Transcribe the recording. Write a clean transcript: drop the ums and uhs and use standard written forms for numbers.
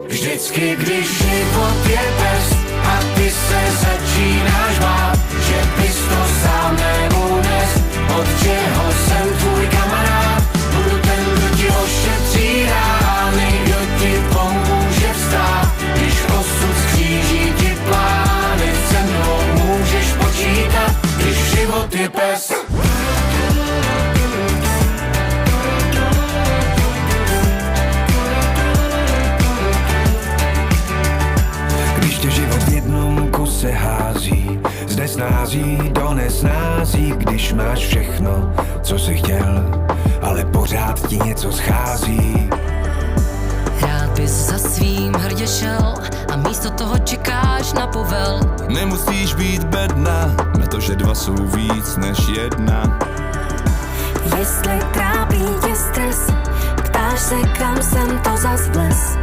Vždycky, když život je pes a ty se začínáš bát, že bys to sám neunes, od čeho jsem tvůj kamarád. Budu ten, kdo ti ošetří rány, kdo ti pomůže vstát. Když osud skříží ti plány, se mnou můžeš počítat, když život je pes. Když tě život v jednom kuse hází, z nesnází do nesnází, když máš všechno, co jsi chtěl, ale pořád ti něco schází. Rád bys za svým hrdě šel a místo toho čekáš na povel. Nemusíš být bedna, na to, že dva jsou víc než jedna. Jestli trápí tě stres, ptáš se, kam jsem to zas vlez.